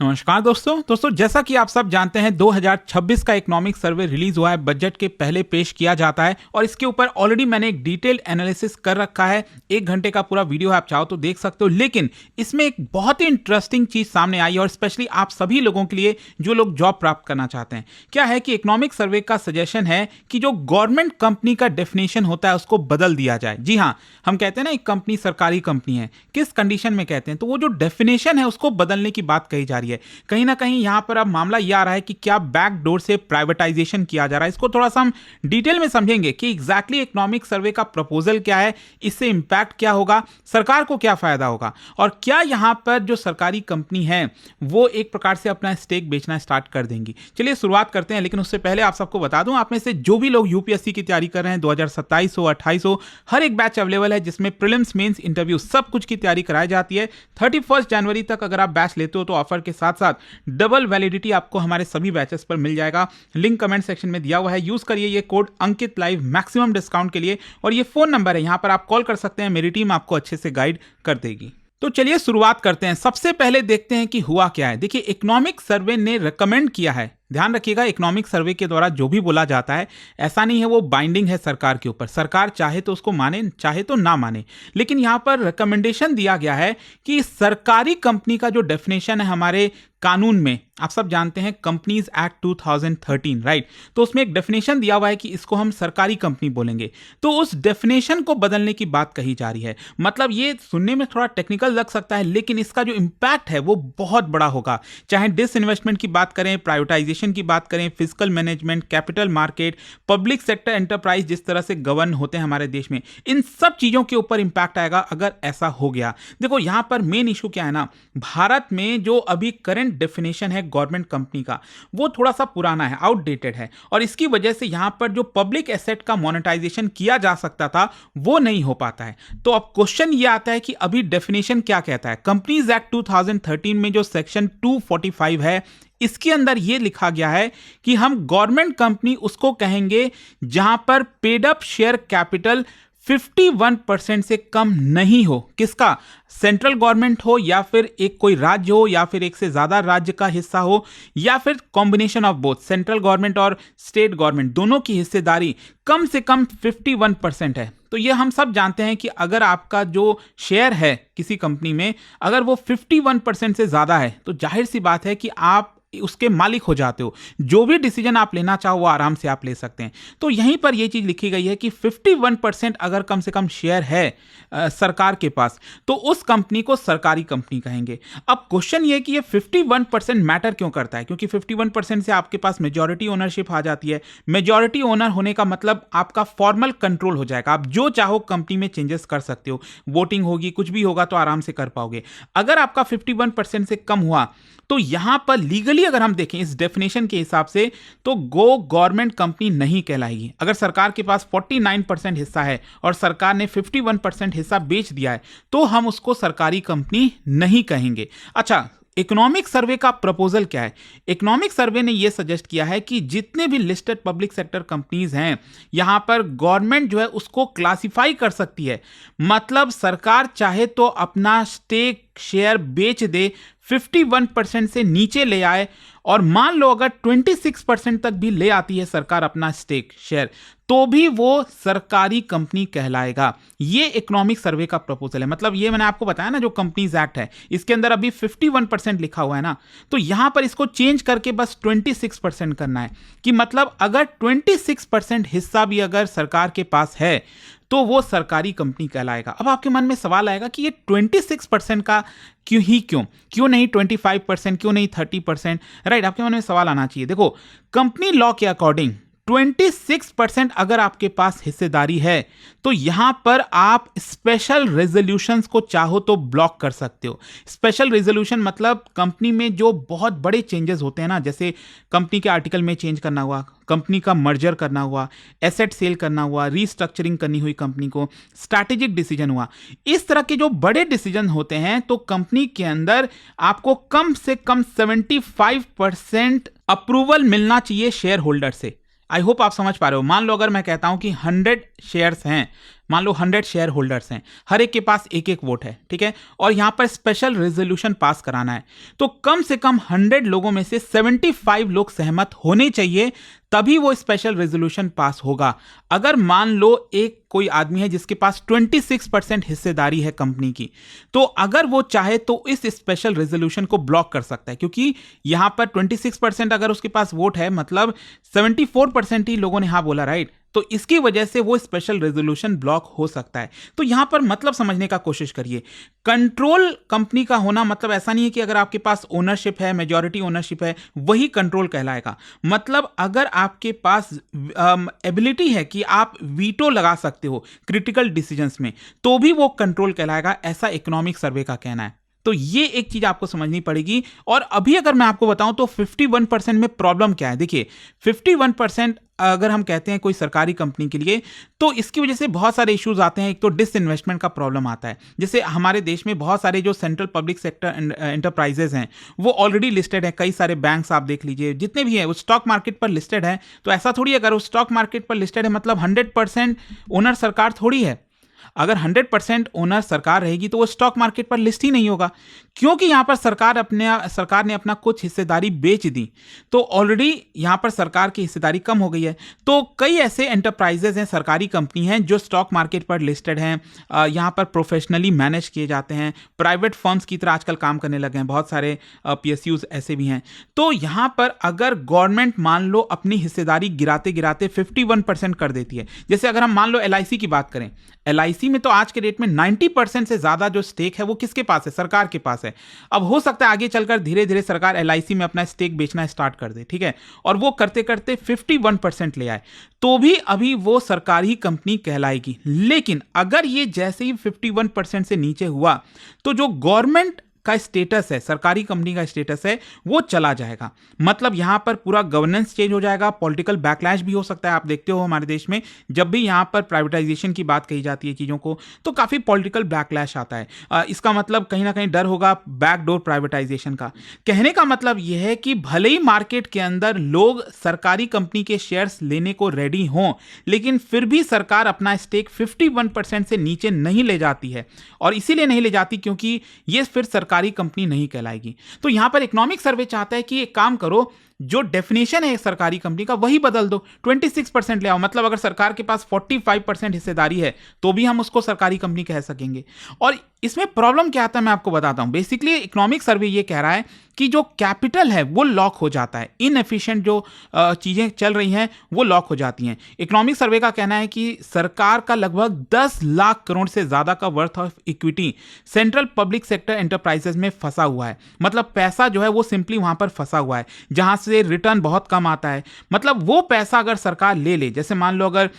नमस्कार दोस्तों जैसा कि आप सब जानते हैं 2026 का इकोनॉमिक सर्वे रिलीज हुआ है। बजट के पहले पेश किया जाता है और इसके ऊपर ऑलरेडी मैंने एक डिटेल एनालिसिस कर रखा है। 1 घंटे का पूरा वीडियो है, आप चाहो तो देख सकते हो। लेकिन इसमें एक बहुत ही इंटरेस्टिंग चीज सामने आई और स्पेशली आप सभी लोगों के लिए जो लोग जॉब प्राप्त करना चाहते हैं। क्या है कि इकोनॉमिक सर्वे का सजेशन है कि जो गवर्नमेंट कंपनी का डेफिनेशन होता है उसको बदल दिया जाए। जी हाँ, हम कहते हैं ना एक कंपनी सरकारी कंपनी है, किस कंडीशन में कहते हैं, तो वो जो डेफिनेशन है उसको बदलने की बात कही जा रही है। कहीं ना कहीं यहां पर अब मामला यह आ रहा है कि क्या बैकडोर से प्राइवेटाइजेशन किया जा रहा है। इसको थोड़ा सा हम डिटेल में समझेंगे कि एग्जैक्टली इकोनॉमिक सर्वे का प्रपोजल क्या है, इससे इंपैक्ट क्या होगा, सरकार को क्या फायदा होगा और क्या यहां पर जो सरकारी कंपनी है वो एक प्रकार से अपना स्टेक बेचना स्टार्ट कर देंगी। चलिए शुरुआत करते हैं। लेकिन उससे पहले आप सबको बता दूं, आप में से जो भी लोग यूपीएससी की तैयारी कर रहे हैं, 2027 हो 28 हो, हर एक बैच अवेलेबल है जिसमें प्रीलिम्स मेंस इंटरव्यू सब कुछ की तैयारी कराई जाती है। 31 जनवरी तक अगर आप बैच लेते हो तो ऑफर के साथ साथ डबल वैलिडिटी आपको हमारे सभी बैचेस पर मिल जाएगा। लिंक कमेंट सेक्शन में दिया हुआ है, यूज करिए ये कोड अंकित लाइव मैक्सिमम डिस्काउंट के लिए। और ये फोन नंबर है, यहां पर आप कॉल कर सकते हैं, मेरी टीम आपको अच्छे से गाइड कर देगी। तो चलिए शुरुआत करते हैं। सबसे पहले देखते हैं कि हुआ क्या है। देखिए, इकोनॉमिक सर्वे ने रिकमेंड किया है, ध्यान रखिएगा, इकोनॉमिक सर्वे के द्वारा जो भी बोला जाता है ऐसा नहीं है वो बाइंडिंग है सरकार के ऊपर। सरकार चाहे तो उसको माने, चाहे तो ना माने। लेकिन यहां पर रिकमेंडेशन दिया गया है कि सरकारी कंपनी का जो डेफिनेशन है हमारे कानून में, आप सब जानते हैं कंपनीज एक्ट 2013, राइट, तो उसमें एक डेफिनेशन दिया हुआ है कि इसको हम सरकारी कंपनी बोलेंगे। तो उस डेफिनेशन को बदलने की बात कही जा रही है। मतलब ये सुनने में थोड़ा टेक्निकल लग सकता है, लेकिन इसका जो इंपैक्ट है वो बहुत बड़ा होगा। चाहे डिसइन्वेस्टमेंट की बात करें, प्राइवेटाइजेशन की बात करें, physical management, capital market, public sector enterprise जिस तरह से गवर्न होते हैं हमारे देश में, इन सब चीजों के ऊपर इंपैक्ट आएगा अगर ऐसा हो गया। देखो यहां पर मेन इशू क्या है ना, भारत में जो अभी करंट डेफिनेशन है गवर्नमेंट कंपनी का वो थोड़ा सा पुराना है, आउटडेटेड है, और इसकी वजह से यहां पर जो पब्लिक एसेट का मोनेटाइजेशन किया जा सकता था वो नहीं हो पाता है। तो अब क्वेश्चन ये आता है कि अभी डेफिनेशन क्या कहता है। कंपनीज एक्ट 2013 में जो सेक्शन 245 है, इसके अंदर यह लिखा गया है कि हम गवर्नमेंट कंपनी उसको कहेंगे जहां पर पेड अप शेयर कैपिटल 51% से कम नहीं हो। किसका? सेंट्रल गवर्नमेंट हो या फिर एक कोई राज्य हो या फिर एक से ज्यादा राज्य का हिस्सा हो या फिर combination of both, central government और स्टेट गवर्नमेंट दोनों की हिस्सेदारी कम से कम 51% है। तो ये हम सब जानते हैं कि अगर आपका जो शेयर है किसी कंपनी में अगर वो 51% से ज्यादा है तो जाहिर सी बात है कि आप उसके मालिक हो जाते हो। जो भी डिसीजन आप लेना चाहो वो आराम से आप ले सकते हैं। तो यहीं पर यह चीज लिखी गई है कि 51% अगर कम से कम शेयर है सरकार के पास तो उस कंपनी को सरकारी कंपनी कहेंगे। अब क्वेश्चन ये कि ये 51% मैटर क्यों करता है, क्योंकि 51% से आपके पास मेजॉरिटी ओनरशिप आ जाती है। मेजॉरिटी ओनर होने का मतलब आपका फॉर्मल कंट्रोल हो जाएगा, आप जो चाहो कंपनी में चेंजेस कर सकते हो, वोटिंग होगी, कुछ भी होगा तो आराम से कर पाओगे। अगर आपका 51% से कम हुआ तो यहां पर लीगली अगर हम देखें इस डेफिनेशन के हिसाब से तो गो गवर्नमेंट कंपनी नहीं कहलाएगी। अगर सरकार के पास 49% हिस्सा है और सरकार ने 51% हिस्सा बेच दिया है तो हम उसको सरकारी कंपनी नहीं कहेंगे। अच्छा, इकोनॉमिक सर्वे का प्रपोजल क्या है? इकोनॉमिक सर्वे ने यह सजेस्ट किया है कि जितने भी लिस्टेड पब्लिक सेक्टर कंपनीज हैं यहां पर गवर्नमेंट जो है उसको क्लासिफाई कर सकती है। मतलब सरकार चाहे तो अपना स्टेक शेयर बेच दे, 51% से नीचे ले आए, और मान लो अगर 26% तक भी ले आती है सरकार अपना स्टेक शेयर तो भी वो सरकारी कंपनी कहलाएगा। ये इकोनॉमिक सर्वे का प्रपोजल है। मतलब ये मैंने आपको बताया ना, जो कंपनीज एक्ट है इसके अंदर अभी 51% लिखा हुआ है ना, तो यहां पर इसको चेंज करके बस 26% करना है कि मतलब अगर 26% हिस्सा भी अगर सरकार के पास है तो वो सरकारी कंपनी कहलाएगा। अब आपके मन में सवाल आएगा कि ये 26% का क्यों नहीं 25%, क्यों नहीं 30%, राइट? आपके मन में सवाल आना चाहिए। देखो, कंपनी लॉ के अकॉर्डिंग 26% अगर आपके पास हिस्सेदारी है तो यहां पर आप स्पेशल रेजोल्यूशंस को चाहो तो ब्लॉक कर सकते हो। स्पेशल रेजोल्यूशन मतलब कंपनी में जो बहुत बड़े चेंजेस होते हैं ना, जैसे कंपनी के आर्टिकल में चेंज करना हुआ, कंपनी का मर्जर करना हुआ, एसेट सेल करना हुआ, रीस्ट्रक्चरिंग करनी हुई कंपनी को, स्ट्रैटेजिक डिसीजन हुआ, इस तरह के जो बड़े डिसीजन होते हैं तो कंपनी के अंदर आपको कम से कम 75% अप्रूवल मिलना चाहिए शेयर होल्डर से। आई होप आप समझ पा रहे हो। मान लो अगर मैं कहता हूं कि 100 शेयर्स हैं मान लो 100 शेयर होल्डर्स हैं, हर एक के पास एक एक वोट है, ठीक है, और यहां पर स्पेशल रेजोल्यूशन पास कराना है, तो कम से कम 100 लोगों में से 75 लोग सहमत होने चाहिए, तभी वो स्पेशल रेजोल्यूशन पास होगा। अगर मान लो एक कोई आदमी है जिसके पास 26% हिस्सेदारी है कंपनी की, तो अगर वो चाहे तो इस स्पेशल रेजोल्यूशन को ब्लॉक कर सकता है, क्योंकि यहां पर 26% अगर उसके पास वोट है, मतलब 74% ही लोगों ने हाँ बोला, राइट, तो इसकी वजह से वो स्पेशल रेजोल्यूशन ब्लॉक हो सकता है। तो यहां पर मतलब समझने का कोशिश करिए, कंट्रोल कंपनी का होना मतलब ऐसा नहीं है कि अगर आपके पास ओनरशिप है, मेजॉरिटी ओनरशिप है, वही कंट्रोल कहलाएगा। मतलब अगर आपके पास एबिलिटी है कि आप वीटो लगा सकते हो क्रिटिकल डिसीजंस में, तो भी वो कंट्रोल कहलाएगा, ऐसा इकोनॉमिक सर्वे का कहना है। तो ये एक चीज आपको समझनी पड़ेगी। और अभी अगर मैं आपको बताऊं तो 51% में प्रॉब्लम क्या है, देखिए 51% अगर हम कहते हैं कोई सरकारी कंपनी के लिए, तो इसकी वजह से बहुत सारे इश्यूज आते हैं। एक तो डिसइन्वेस्टमेंट का प्रॉब्लम आता है, जैसे हमारे देश में बहुत सारे जो सेंट्रल पब्लिक सेक्टर एंटरप्राइजेज हैं वो ऑलरेडी लिस्टेड हैं, कई सारे बैंक्स आप देख लीजिए, जितने भी हैं वो स्टॉक मार्केट पर लिस्टेड है। तो ऐसा थोड़ी अगर वो स्टॉक मार्केट पर लिस्टेड है मतलब 100% ओनर सरकार थोड़ी है। अगर 100% ओनर सरकार रहेगी तो वो स्टॉक मार्केट पर लिस्ट ही नहीं होगा, क्योंकि यहां पर सरकार ने अपना कुछ हिस्सेदारी बेच दी, तो ऑलरेडी यहां पर सरकार की हिस्सेदारी कम हो गई है। तो कई ऐसे एंटरप्राइजेज हैं, सरकारी कंपनी हैं जो स्टॉक मार्केट पर लिस्टेड हैं, यहां पर प्रोफेशनली मैनेज किए जाते हैं, प्राइवेट फर्म्स की तरह आजकल काम करने लगे हैं, बहुत सारे पीएसयूज ऐसे भी हैं। तो यहां पर अगर गवर्नमेंट मान लो अपनी हिस्सेदारी गिराते गिराते 51% कर देती है, जैसे अगर हम मान लो एलआईसी की बात करें, एलआईसी में तो आज के डेट में 90% से ज्यादा जो स्टेक है वो किसके पास है, सरकार के पास है। अब हो सकता है आगे चलकर धीरे धीरे सरकार एलआईसी में अपना स्टेक बेचना स्टार्ट कर दे, ठीक है, और वो करते करते 51% ले आए, तो भी अभी वो सरकारी कंपनी कहलाएगी। लेकिन अगर ये जैसे ही 51% से नीचे हुआ तो जो गवर्नमेंट का स्टेटस है, सरकारी कंपनी का स्टेटस है, वो चला जाएगा। मतलब यहां पर पूरा गवर्नेंस चेंज हो जाएगा, पॉलिटिकल बैकलैश भी हो सकता है। आप देखते हो हमारे देश में जब भी यहां पर प्राइवेटाइजेशन की बात कही जाती है चीजों को, तो काफी पॉलिटिकल बैकलैश आता है। इसका मतलब कहीं ना कहीं डर होगा बैकडोर प्राइवेटाइजेशन का। कहने का मतलब यह है कि भले ही मार्केट के अंदर लोग सरकारी कंपनी के शेयर्स लेने को रेडी हों, लेकिन फिर भी सरकार अपना स्टेक 51% से नीचे नहीं ले जाती है, और इसीलिए नहीं ले जाती क्योंकि यह फिर सरकारी कंपनी नहीं कहलाएगी। तो यहां पर इकोनॉमिक सर्वे चाहता है कि एक काम करो, जो डेफिनेशन है सरकारी कंपनी का वही बदल दो, 26% ले आओ। मतलब अगर सरकार के पास 45% हिस्सेदारी है तो भी हम उसको सरकारी कंपनी कह सकेंगे। और इसमें प्रॉब्लम क्या आता है मैं आपको बताता हूं। बेसिकली इकोनॉमिक सर्वे ये कह रहा है कि जो कैपिटल है वो लॉक हो जाता है, इनएफिशिएंट जो चीजें चल रही हैं वो लॉक हो जाती हैं। इकोनॉमिक सर्वे का कहना है कि सरकार का लगभग 10 लाख करोड़ से ज्यादा का worth of equity central public sector enterprises में फंसा हुआ है। मतलब पैसा जो है वो सिंपली वहां पर फंसा हुआ है, जहां से रिटर्न बहुत कम आता है। मतलब वो पैसा अगर सरकार ले ले, जैसे मान लो अगर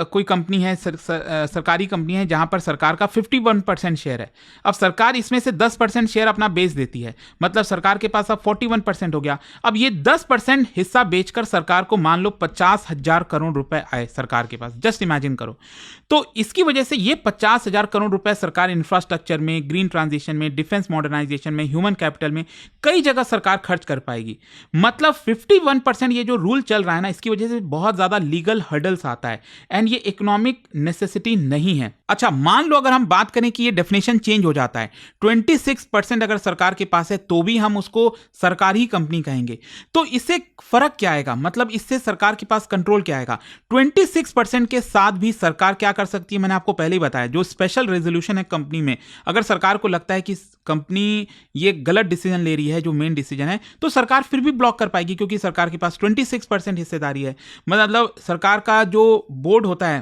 कोई कंपनी है, सरकारी कंपनी है जहां पर सरकार का 51% शेयर है, अब सरकार इसमें से 10% शेयर अपना बेच देती है, मतलब सरकार के पास अब 41% हो गया। अब ये 10% हिस्सा बेचकर सरकार को मान लो 50,000 करोड़ रुपए आए सरकार के पास, जस्ट इमेजिन करो। तो इसकी वजह से ये 50,000 करोड़ रुपए सरकार इंफ्रास्ट्रक्चर में, ग्रीन ट्रांजिशन में, डिफेंस मॉडर्नाइजेशन में, ह्यूमन कैपिटल में, कई जगह सरकार खर्च कर पाएगी। मतलब 51% ये जो रूल चल रहा है ना, इसकी वजह से बहुत ज्यादा लीगल हर्डल्स आता है, एंड ये इकोनॉमिक नेसेसिटी नहीं है। अच्छा, मान लो अगर हम बात करें कि ये डेफिनेशन चेंज हो जाता है, 26% अगर सरकार के पास है तो भी हम उसको सरकारी कंपनी कहेंगे, तो इससे फर्क क्या आएगा? मतलब इससे सरकार के पास कंट्रोल क्या आएगा? 26% के साथ भी सरकार क्या कर सकती है, मैंने आपको पहले ही बताया, जो स्पेशल रेजोल्यूशन है कंपनी में, अगर सरकार को लगता है कि कंपनी ये गलत डिसीजन ले रही है, जो मेन डिसीजन है, तो सरकार फिर भी ब्लॉक कर पाएगी, क्योंकि सरकार के पास 26% हिस्सेदारी है। मतलब सरकार का जो बोर्ड होता है,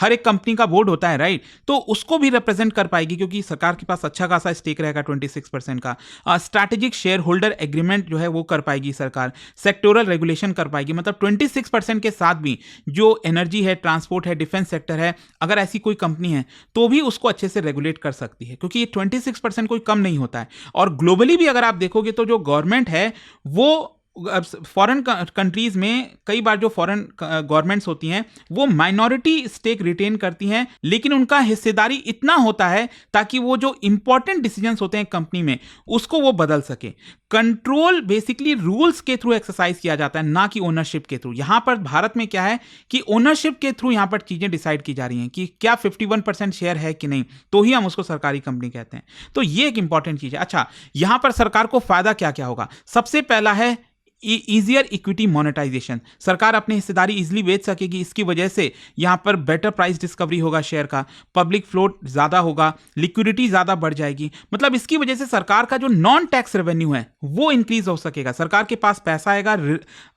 हर एक कंपनी का बोर्ड होता है, राइट, तो उसको भी रिप्रेजेंट कर पाएगी, क्योंकि सरकार के पास अच्छा खासा स्टेक रहेगा 26% का। स्ट्रैटेजिक शेयर होल्डर एग्रीमेंट जो है वो कर पाएगी सरकार, सेक्टोरल रेगुलेशन कर पाएगी। मतलब 26% के साथ भी जो एनर्जी है, ट्रांसपोर्ट है, डिफेंस सेक्टर है, अगर ऐसी कोई कंपनी है तो भी उसको अच्छे से रेगुलेट कर सकती है, क्योंकि ये 26% कोई कम नहीं होता है। और ग्लोबली भी अगर आप देखोगे तो जो गवर्नमेंट है वो फॉरेन कंट्रीज में कई बार जो फॉरेन गवर्नमेंट्स होती हैं वो माइनॉरिटी स्टेक रिटेन करती हैं, लेकिन उनका हिस्सेदारी इतना होता है ताकि वो जो इंपॉर्टेंट डिसीजंस होते हैं कंपनी में उसको वो बदल सके। कंट्रोल बेसिकली रूल्स के थ्रू एक्सरसाइज किया जाता है, ना कि ओनरशिप के थ्रू। यहां पर भारत में क्या है कि ओनरशिप के थ्रू यहां पर चीजें डिसाइड की जा रही हैं कि क्या 51% शेयर है कि नहीं, तो ही हम उसको सरकारी कंपनी कहते हैं। तो ये एक इंपॉर्टेंट चीज है। अच्छा, यहां पर सरकार को फायदा क्या क्या होगा? सबसे पहला है ईजियर इक्विटी मोनेटाइजेशन। सरकार अपनी हिस्सेदारी इजीली बेच सकेगी, इसकी वजह से यहां पर बेटर प्राइस डिस्कवरी होगा शेयर का, पब्लिक फ्लोट ज्यादा होगा, लिक्विडिटी ज्यादा बढ़ जाएगी। मतलब इसकी वजह से सरकार का जो नॉन टैक्स रेवेन्यू है वो इंक्रीज हो सकेगा। सरकार के पास पैसा आएगा,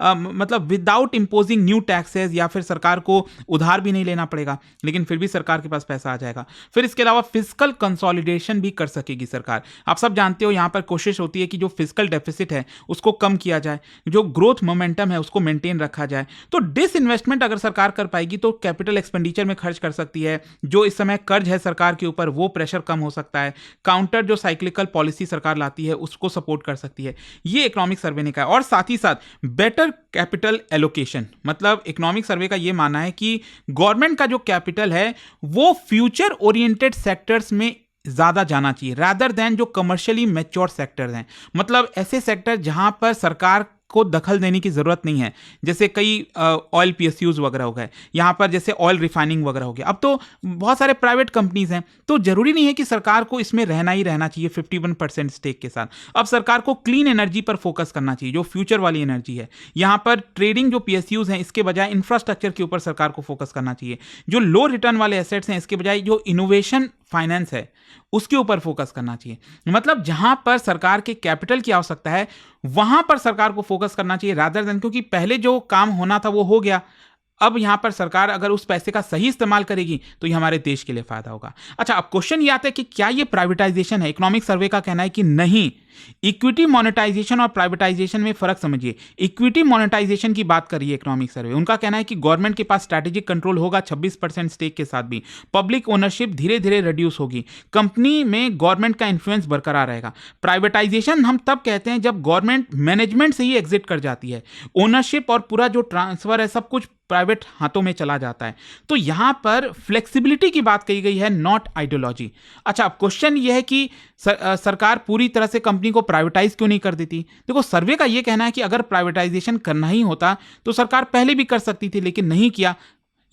मतलब विदाउट इंपोजिंग न्यू टैक्सेस, या फिर सरकार को उधार भी नहीं लेना पड़ेगा, लेकिन फिर भी सरकार के पास पैसा आ जाएगा। फिर इसके अलावा फिस्कल कंसोलिडेशन भी कर सकेगी सरकार। आप सब जानते हो यहां पर कोशिश होती है कि जो फिस्कल डेफिसिट है उसको कम किया जाए, जो ग्रोथ मोमेंटम है उसको मेंटेन रखा जाए। तो डिसइन्वेस्टमेंट अगर सरकार कर पाएगी तो कैपिटल एक्सपेंडिचर में खर्च कर सकती है। जो इस समय कर्ज है सरकार के ऊपर वो प्रेशर कम हो सकता है। काउंटर जो साइक्लिकल पॉलिसी सरकार लाती है उसको सपोर्ट कर सकती है। ये इकोनॉमिक सर्वे ने कहा। और साथ ही साथ बेटर कैपिटल एलोकेशन, मतलब इकोनॉमिक सर्वे का ये मानना है कि गवर्नमेंट का जो कैपिटल है वो फ्यूचर ओरिएंटेड सेक्टर्स में ज्यादा जाना चाहिए रादर देन जो कमर्शियली मैच्योर सेक्टर्स हैं। मतलब ऐसे सेक्टर जहां पर सरकार को दखल देने की जरूरत नहीं है, जैसे कई ऑयल पीएसयूज वगैरह हो गए, यहां पर जैसे ऑयल रिफाइनिंग वगैरह हो गया। अब तो बहुत सारे प्राइवेट कंपनीज हैं, तो जरूरी नहीं है कि सरकार को इसमें रहना ही रहना चाहिए 51% स्टेक के साथ। अब सरकार को क्लीन एनर्जी पर फोकस करना चाहिए, जो फ्यूचर वाली एनर्जी है। यहां पर ट्रेडिंग जो पीएसयूज हैं इसके बजाय इंफ्रास्ट्रक्चर के ऊपर सरकार को फोकस करना चाहिए। जो लो रिटर्न वाले एसेट्स हैं इसके बजाय जो इनोवेशन फाइनेंस है उसके ऊपर फोकस करना चाहिए। मतलब जहां पर सरकार के कैपिटल की आवश्यकता है वहां पर सरकार को फोकस करना चाहिए रादर देन, क्योंकि पहले जो काम होना था वो हो गया। अब यहां पर सरकार अगर उस पैसे का सही इस्तेमाल करेगी तो ये हमारे देश के लिए फायदा होगा। अच्छा, अब क्वेश्चन ये आता है कि क्या ये प्राइवेटाइजेशन है? इकोनॉमिक सर्वे का कहना है कि नहीं। इक्विटी मोनेटाइजेशन और प्राइवेटाइजेशन में फर्क समझिए। इक्विटी मोनेटाइजेशन की बात करिए इकोनॉमिक सर्वे, उनका कहना है कि गवर्नमेंट के पास स्ट्रैटेजिक कंट्रोल होगा 26% स्टेक के साथ भी, पब्लिक ओनरशिप धीरे धीरे रिड्यूस होगी, कंपनी में गवर्नमेंट का इन्फ्लुएंस बरकरार रहेगा। प्राइवेटाइजेशन हम तब कहते हैं जब गवर्नमेंट मैनेजमेंट से ही एग्जिट कर जाती है, ओनरशिप और पूरा जो ट्रांसफर है सब कुछ प्राइवेट हाथों में चला जाता है। तो यहां पर फ्लेक्सिबिलिटी की बात कही गई है, नॉट आइडियोलॉजी। अच्छा, अब क्वेश्चन यह है कि सरकार पूरी तरह से कंपनी को प्राइवेटाइज क्यों नहीं कर देती? देखो, सर्वे का यह कहना है कि अगर प्राइवेटाइजेशन करना ही होता तो सरकार पहले भी कर सकती थी, लेकिन नहीं किया।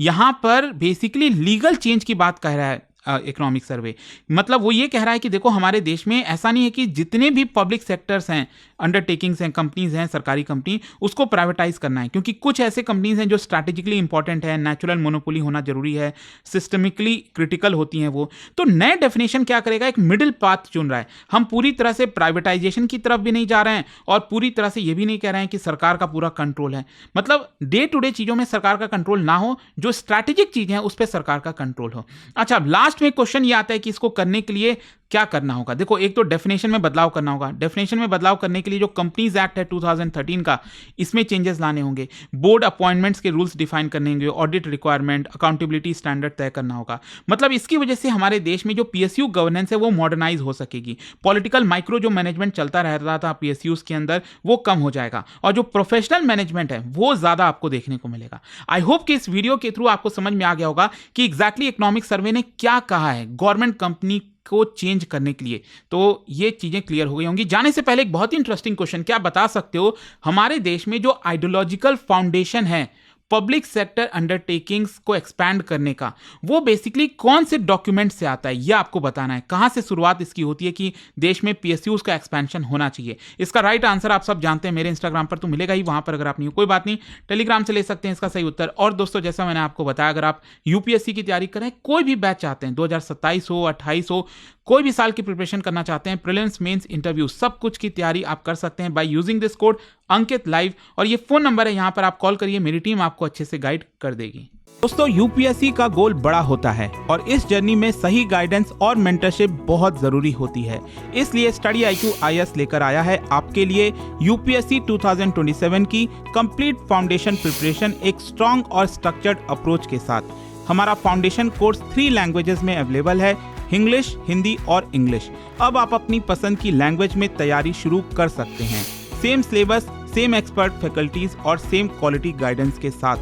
यहां पर बेसिकली लीगल चेंज की बात कह रहा है इकोनॉमिक सर्वे। मतलब वो ये कह रहा है कि देखो, हमारे देश में ऐसा नहीं है कि जितने भी पब्लिक सेक्टर्स हैं, अंडरटेकिंग्स हैं, कंपनीज हैं, सरकारी कंपनी, उसको प्राइवेटाइज करना है, क्योंकि कुछ ऐसे कंपनीज हैं जो स्ट्रैटेजिकली इंपॉर्टेंट है, नेचुरल मोनोपोली होना जरूरी है, सिस्टमिकली क्रिटिकल होती हैं वो। तो नए डेफिनेशन क्या करेगा? एक मिडिल पाथ चुन रहा है। हम पूरी तरह से प्राइवेटाइजेशन की तरफ भी नहीं जा रहे हैं और पूरी तरह से ये भी नहीं कह रहे हैं कि सरकार का पूरा कंट्रोल है। मतलब डे टू डे चीजों में सरकार का कंट्रोल ना हो, जो स्ट्रैटेजिक चीजें हैं उस पर सरकार का कंट्रोल हो। अच्छा, लास्ट में क्वेश्चन ये आता है कि इसको करने के लिए क्या करना होगा? देखो, एक तो डेफिनेशन में बदलाव करना होगा। डेफिनेशन में बदलाव करने के लिए जो कंपनीज एक्ट है 2013 का, इसमें चेंजेस लाने होंगे। बोर्ड अपॉइंटमेंट्स के रूल्स डिफाइन करने होंगे, ऑडिट रिक्वायरमेंट, अकाउंटेबिलिटी स्टैंडर्ड तय करना होगा। मतलब इसकी वजह से हमारे देश में जो पीएसयू गवर्नेंस है वो मॉडर्नाइज हो सकेगी। पॉलिटिकल माइक्रो जो मैनेजमेंट चलता रहता था पीएसयूज के अंदर, वो कम हो जाएगा और जो प्रोफेशनल मैनेजमेंट है वो ज्यादा आपको देखने को मिलेगा। आई होप कि इस वीडियो के थ्रू आपको समझ में आ गया होगा कि एग्जैक्टली इकोनॉमिक सर्वे ने क्या कहा है गवर्नमेंट कंपनी को चेंज करने के लिए। तो ये चीजें क्लियर हो गई होंगी। जाने से पहले एक बहुत ही इंटरेस्टिंग क्वेश्चन, क्या बता सकते हो हमारे देश में जो आइडियोलॉजिकल फाउंडेशन है पब्लिक सेक्टर अंडरटेकिंग्स को एक्सपैंड करने का, वो बेसिकली कौन से डॉक्यूमेंट से आता है? ये आपको बताना है। कहां से शुरुआत इसकी होती है कि देश में पीएसयूज का एक्सपेंशन होना चाहिए? इसका राइट आंसर आप सब जानते हैं, मेरे इंस्टाग्राम पर तो मिलेगा ही, वहां पर अगर आप नहीं हो कोई बात नहीं, टेलीग्राम से ले सकते हैं इसका सही उत्तर। और दोस्तों, जैसा मैंने आपको बताया, अगर आप यूपीएससी की तैयारी करें, कोई भी बैच चाहते हैं, 2027 हो, 28 हो, कोई भी साल की प्रिपरेशन करना चाहते हैं, प्रीलिम्स, मेंस, इंटरव्यू, सब कुछ की तैयारी आप कर सकते हैं by using this code Ankit live. और ये फोन नंबर है, यहां पर आप कॉल करिए, मेरी टीम आपको अच्छे से गाइड कर देगी। दोस्तों, यूपीएससी का गोल बड़ा होता है और इस जर्नी में सही गाइडेंस और मेंटरशिप बहुत जरूरी होती है। इसलिए स्टडी IQ IAS लेकर आया है आपके लिए यूपीएससी 2027 की कंप्लीट फाउंडेशन प्रिपरेशन एक स्ट्रॉन्ग और स्ट्रक्चर्ड अप्रोच के साथ। हमारा फाउंडेशन कोर्स 3 लैंग्वेजेस में अवेलेबल है, इंग्लिश, हिंदी और इंग्लिश। अब आप अपनी पसंद की लैंग्वेज में तैयारी शुरू कर सकते हैं। Same syllabus, same expert faculties और सेम क्वालिटी गाइडेंस के साथ।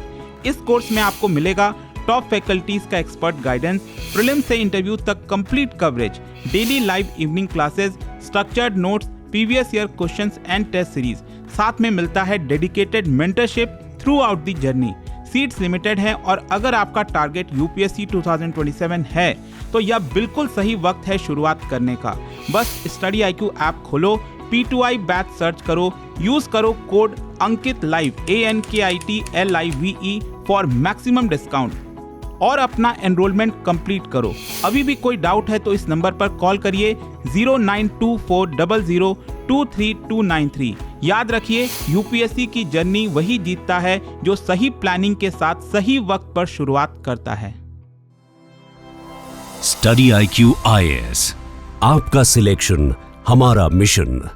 इस कोर्स में आपको मिलेगा टॉप फैकल्टीज का एक्सपर्ट गाइडेंस, प्रीलिम्स से इंटरव्यू तक complete coverage, daily live evening classes, structured notes, previous year questions and test series. साथ में मिलता है dedicated mentorship throughout the journey. Seats limited है और अगर आपका टारगेट यूपीएससी 2027 है तो यह बिल्कुल सही वक्त है शुरुआत करने का। बस स्टडी IQ ऐप खोलो, P2I बैच सर्च करो, यूज करो code Ankit live ANKITLIVE for maximum discount और अपना एनरोलमेंट कंप्लीट करो। अभी भी कोई डाउट है तो इस नंबर पर कॉल करिए 092400239293। याद रखिए, यूपीएससी की जर्नी वही जीतता है जो सही प्लानिंग के साथ सही वक्त पर शुरुआत करता है। स्टडी IQ IAS, आपका सिलेक्शन हमारा मिशन।